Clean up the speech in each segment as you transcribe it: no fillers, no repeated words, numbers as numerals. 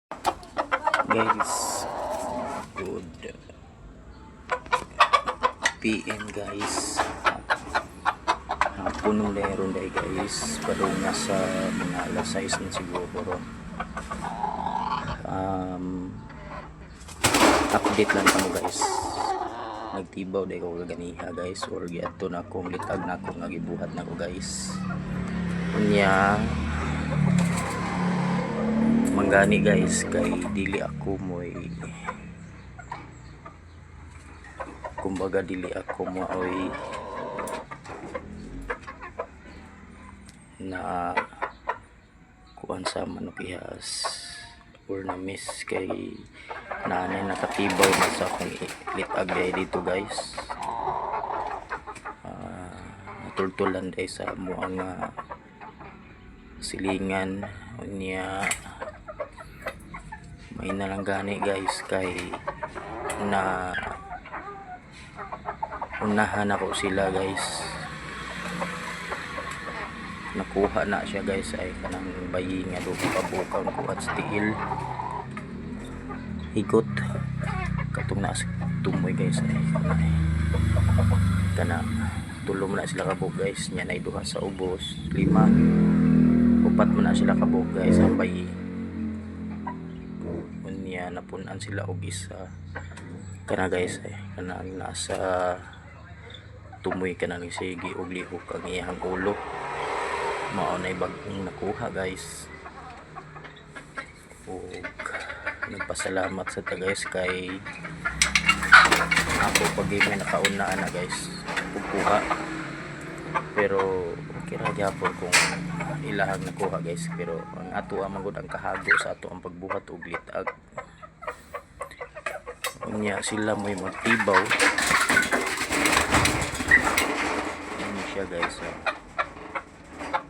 Guys, good PM guys. Hapon ng leron day guys, padung nasa mga alas 6 na siguro. Update lang kamo guys. Nagtibaw day ko kaganiha guys, or giadto na akong litag na akong nagibuhat na ko guys. Unya manggani guys, kay dili ako moy, kumbaga dili ako moy na kuan sa manok ihas or na miss kay nanay nakatibaw na sa akong litag day dito guys. Natultulan day sa muang silingan. Unya may nalang gani guys, kay na unahan ako sila guys, nakuha na siya guys, ay kanang bayi nga do pabukaw ko at stiil higot katong na tumoy guys, ay kana tulom na sila kabog guys, nya na duha sa ubos 5 upat mo na sila kabog guys ang bayi. Unya napunan sila og isa kana guys, ay kanang nasa tumoy kanang sige og lihok ang iyang ulo, mao na bagong nakuha guys. Og nagpasalamat sa ta guys, kay ako pag may nakaunaan na guys pagkuha, pero okay ra gyapon kung ilahang nakuha guys, pero ang ato ang magud ang kahago sa ato ang pagbuhat og litag. Unya sila mo'y magtibaw ano siya guys,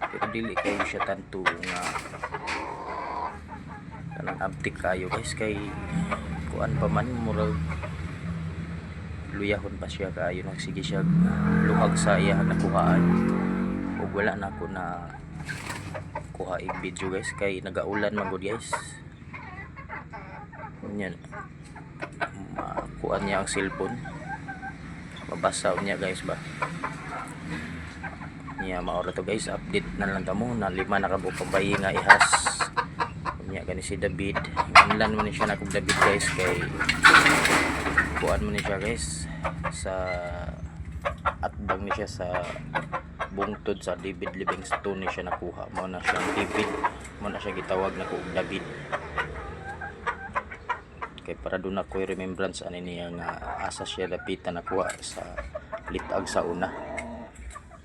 pero dili kayo siya tanto nga kanang abtik kayo guys, kay kuan pa man murag luyahon pa siya kayo, nagsige siya luhag sa iyang nakuhaan. Ug wala na ako na kuha i video guys, kay nagaulan man gud guys. Unya makuha niya ang cellphone, mabasaw niya guys ba niya. Maura to guys, update na lang tamo na 5 nakabukang bayi nga ihas. Unya gani si David, inlan mo ni siya na kog David guys, kay kuan mo ni siya guys sa atbang ni siya sa bungtod sa David Livingstone ni siya nakuha, mo na siya David, mo na siya gitawag na kog David, kay para doon ako remembrance ani niya nga asa siya lapitan nakuha sa litag sa una,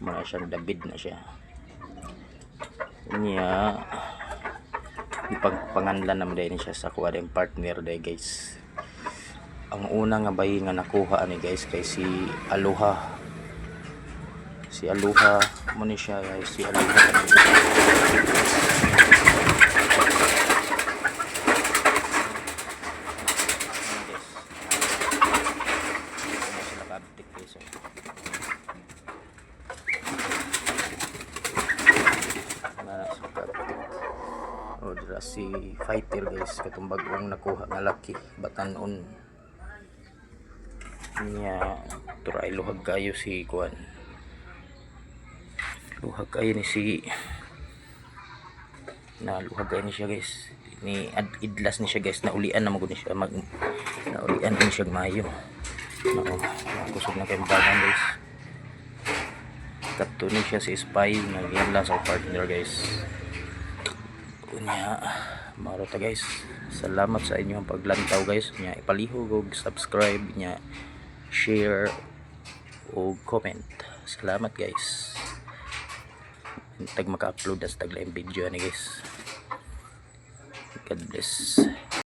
mo na siyang David na siya. Niya ipagpanganlan naman din siya sa kuha din partner day guys. Ang una nga bayi nga nakuha ani guys kay si Aloha. Si Aloha mo ni siya guys, si Aloha. O dira si fighter guys, katong bagong nakuha nga laki batanon niya. Turay luhag kayo si kuan, luhag kayo ni si na luhag kayo ni siya guys, ni idlas ni siya guys, naulian na magud ni siya, naulian din siya mayo no, kusog na kayong bagan guys. Kato ni siya si spy nagyala sa partner guys. Unya maro ta guys, salamat sa inyong paglantaw guys. Nya ipalihog og subscribe, nya share o comment. Salamat guys. Tag maka-upload as taglaing video ni guys. God bless.